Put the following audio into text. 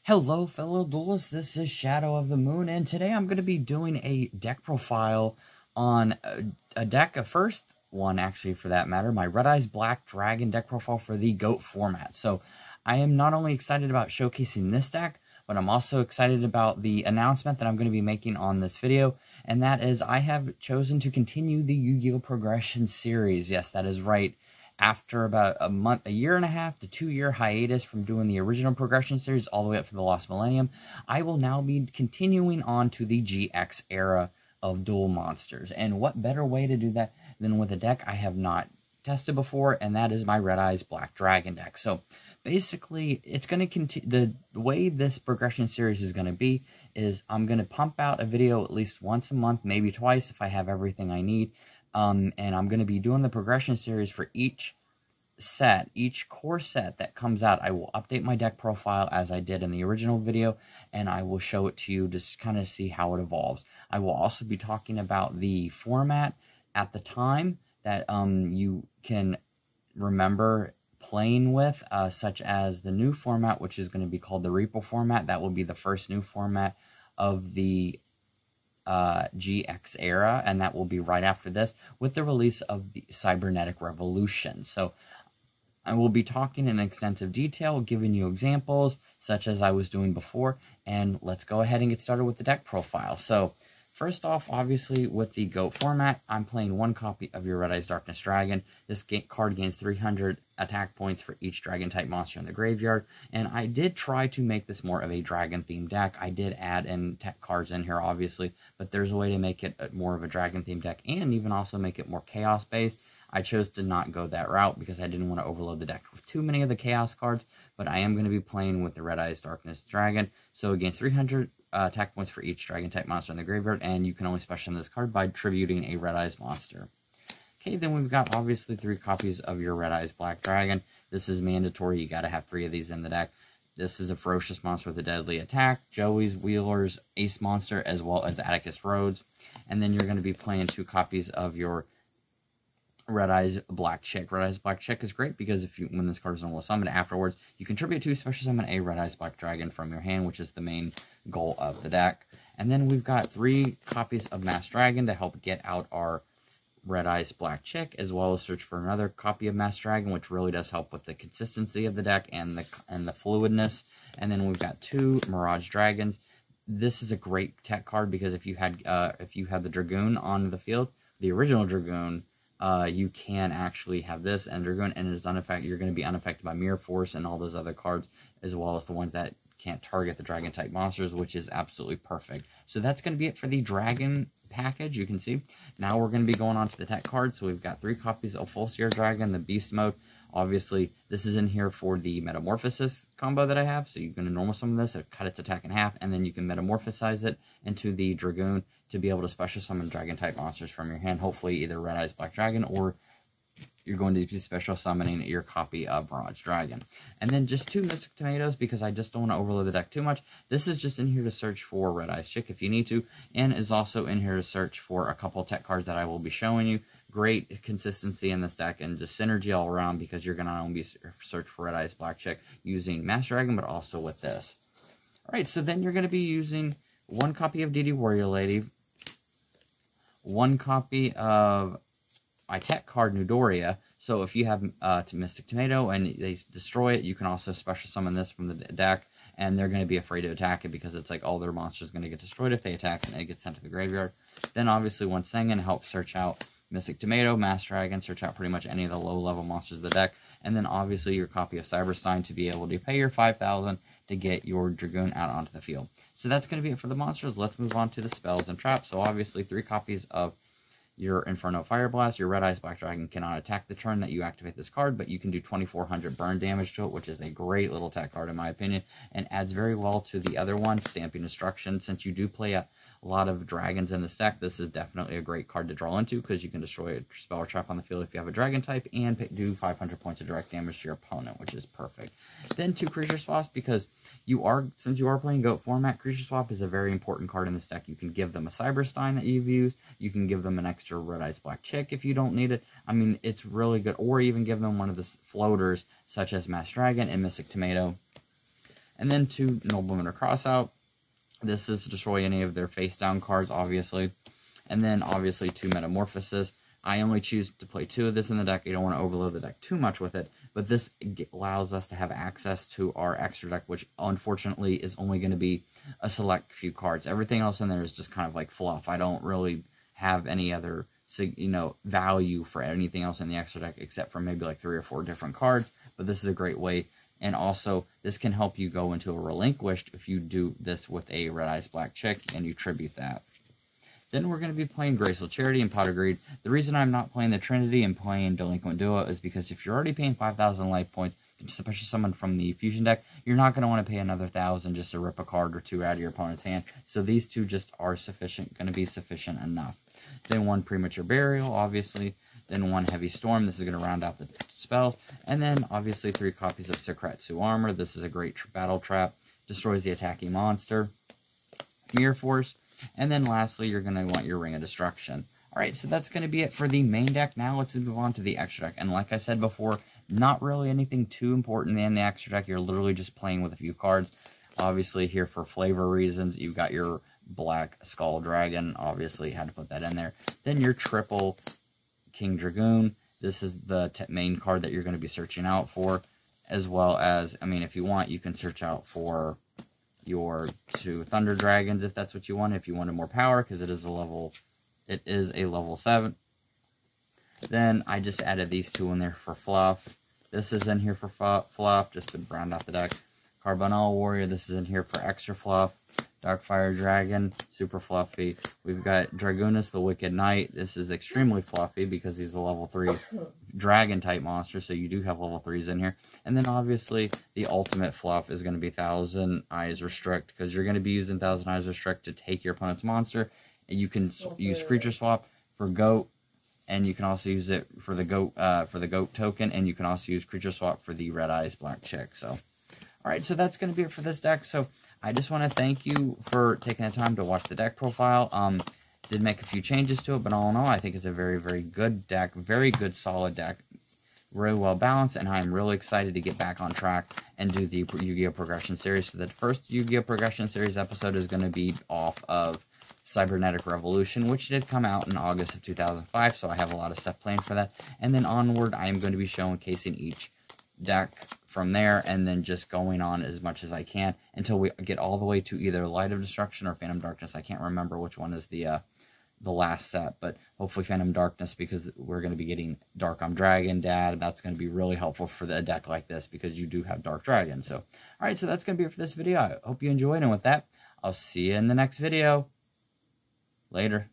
Hello, fellow duelists. This is Shadow of the Moon, and today I'm going to be doing a deck profile on a deck, a first one actually for that matter, my Red Eyes Black Dragon deck profile for the GOAT format. So I am not only excited about showcasing this deck, but I'm also excited about the announcement that I'm going to be making on this video, and that is I have chosen to continue the Yugioh Progression Series. Yes, that is right. After about a year and a half to 2-year hiatus from doing the original Progression Series all the way up to the Lost Millennium, I will now be continuing on to the GX era of duel monsters. And what better way to do that than with a deck I have not tested before, and that is my Red Eyes Black Dragon deck. So basically, it's going to continue. The way this Progression Series is going to be is I'm going to pump out a video at least once a month, maybe twice if I have everything I need. And I'm going to be doing the Progression Series for each set, each core set that comes out. I will update my deck profile as I did in the original video, and I will show it to you to kind of see how it evolves. I will also be talking about the format at the time that you can remember playing with, such as the new format, which is going to be called the Reaper format. That will be the first new format of the GX era, and that will be right after this with the release of the Cybernetic Revolution. So I will be talking in extensive detail, giving you examples such as I was doing before, and let's go ahead and get started with the deck profile. So first off, obviously with the GOAT format, I'm playing one copy of your Red Eyes Darkness Dragon. This card gains 300 attack points for each dragon type monster in the graveyard, and I did try to make this more of a dragon themed deck. I did add in tech cards in here obviously, but there's a way to make it more of a dragon themed deck and even also make it more chaos based. I chose to not go that route because I didn't want to overload the deck with too many of the chaos cards, but I am going to be playing with the Red Eyes Darkness Dragon. So it gains 300 attack points for each dragon type monster in the graveyard, and you can only special summon this card by tributing a Red Eyes monster. Okay, then we've got obviously 3 copies of your Red Eyes Black Dragon. This is mandatory. You got to have 3 of these in the deck. This is a ferocious monster with a deadly attack, Joey's, Wheeler's, Ace monster, as well as Atticus Rhodes. And then you're going to be playing 2 copies of your Red Eyes Black Chick. Red Eyes Black Chick is great because when this card is normal summoned afterwards, you contribute to special summon a Red Eyes Black Dragon from your hand, which is the main goal of the deck. And then we've got 3 copies of Masked Dragon to help get out our Red Eyes Black Chick, as well as search for another copy of Masked Dragon, which really does help with the consistency of the deck and the fluidness. And then we've got 2 Mirage Dragons. This is a great tech card because if you had the Dragoon on the field, the original Dragoon, you can actually have this and Dragoon, and it is unaffected. You're going to be unaffected by Mirror Force and all those other cards, as well as the ones that can't target the dragon type monsters, which is absolutely perfect. So that's going to be it for the dragon package. You can see now we're going to be going on to the tech cards. So we've got 3 copies of Full Seer Dragon, the Beast Mode. Obviously this is in here for the Metamorphosis combo that I have, so you're going to normal summon this, cut its attack in half, and then you can metamorphosize it into the Dragoon to be able to special summon dragon type monsters from your hand, hopefully either Red Eyes Black Dragon, or you're going to be special summoning your copy of Mirage Dragon. And then just 2 Mystic Tomatoes because I just don't want to overload the deck too much. This is just in here to search for Red Eyes Chick if you need to, and is also in here to search for a couple tech cards that I will be showing you. Great consistency in this deck and just synergy all around because you're going to not only be search for Red Eyes Black Chick using Masked Dragon, but also with this. Alright, so then you're going to be using 1 copy of DD Warrior Lady, 1 copy of my tech card Nudoria. So if you have Mystic Tomato and they destroy it, you can also special summon this from the deck, and they're going to be afraid to attack it because it's like all their monsters going to get destroyed if they attack and it gets sent to the graveyard. Then obviously 1 Sengen helps search out Mystic Tomato, Masked Dragon, search out pretty much any of the low level monsters of the deck, and then obviously your copy of Cyberstein to be able to pay your 5,000 to get your Dragoon out onto the field. So that's going to be it for the monsters. Let's move on to the spells and traps. So obviously 3 copies of your Inferno Fire Blast. Your Red Eyes Black Dragon cannot attack the turn that you activate this card, but you can do 2,400 burn damage to it, which is a great little tech card in my opinion, and adds very well to the other one, Stamping Destruction. Since you do play a lot of dragons in this deck, this is definitely a great card to draw into because you can destroy a spell or trap on the field if you have a dragon type and do 500 points of direct damage to your opponent, which is perfect. Then 2 creature swaps because since you are playing GOAT format, Creature Swap is a very important card in this deck. You can give them a Cyberstein that you've used. You can give them an extra Red Eyes Black Chick if you don't need it. I mean, it's really good. Or even give them one of the floaters, such as Masked Dragon and Mystic Tomato. And then 2 Noblemen or Crossout. This is to destroy any of their face down cards, obviously. And then obviously 2 Metamorphosis. I only choose to play 2 of this in the deck. You don't want to overload the deck too much with it. But this allows us to have access to our extra deck, which unfortunately is only going to be a select few cards. Everything else in there is just kind of like fluff. I don't really have any other, you know, value for anything else in the extra deck except for maybe like 3 or 4 different cards. But this is a great way. And also, this can help you go into a Relinquished if you do this with a Red Eyes Black Chick and you tribute that. Then we're going to be playing Graceful Charity and Pot of Greed. The reason I'm not playing the Trinity and playing Delinquent Duo is because if you're already paying 5,000 life points, especially someone from the Fusion deck, you're not going to want to pay another 1,000 just to rip a card or 2 out of your opponent's hand. So these 2 just are going to be sufficient enough. Then 1 Premature Burial, obviously. Then 1 Heavy Storm. This is going to round out the spells. And then, obviously, 3 copies of Sekretsu Armor. This is a great battle trap. Destroys the attacking monster. Mirror Force. And then lastly, you're going to want your Ring of Destruction. Alright, so that's going to be it for the main deck. Now let's move on to the extra deck. And like I said before, not really anything too important in the extra deck. You're literally just playing with a few cards. Obviously, here for flavor reasons, you've got your Black Skull Dragon. Obviously, had to put that in there. Then your triple King Dragoon. This is the main card that you're going to be searching out for. As well as, I mean, if you want, you can search out for your 2 Thunder Dragons if that's what you want. If you wanted more power, because it is a level 7. Then I just added these 2 in there for fluff. This is in here for fluff, just to round out the deck. Carbonell Warrior, this is in here for extra fluff. Darkfire Dragon, super fluffy. We've got Dragunus the Wicked Knight. This is extremely fluffy because he's a level 3 dragon type monster, so you do have level 3s in here. And then obviously the ultimate fluff is going to be Thousand Eyes Restrict, because you're going to be using Thousand Eyes Restrict to take your opponent's monster. And you can use Creature Swap for Goat, and you can also use it for the Goat token, and you can also use Creature Swap for the Red Eyes Black Chick. So, alright, so that's going to be it for this deck. So I just want to thank you for taking the time to watch the deck profile. Did make a few changes to it, but all in all, I think it's a very, very good deck. Very good, solid deck. Really well balanced, and I'm really excited to get back on track and do the Yugioh Progression Series. So the first Yugioh Progression Series episode is going to be off of Cybernetic Revolution, which did come out in August of 2005, so I have a lot of stuff planned for that. And then onward, I am going to be showcasing each deck from there, and then just going on as much as I can until we get all the way to either Light of Destruction or Phantom Darkness. I can't remember which one is the last set, but hopefully Phantom Darkness, because we're going to be getting Dark Dragon Dad. That's going to be really helpful for the deck like this, because you do have Dark Dragon. So, alright, so that's going to be it for this video. I hope you enjoyed, and with that, I'll see you in the next video. Later.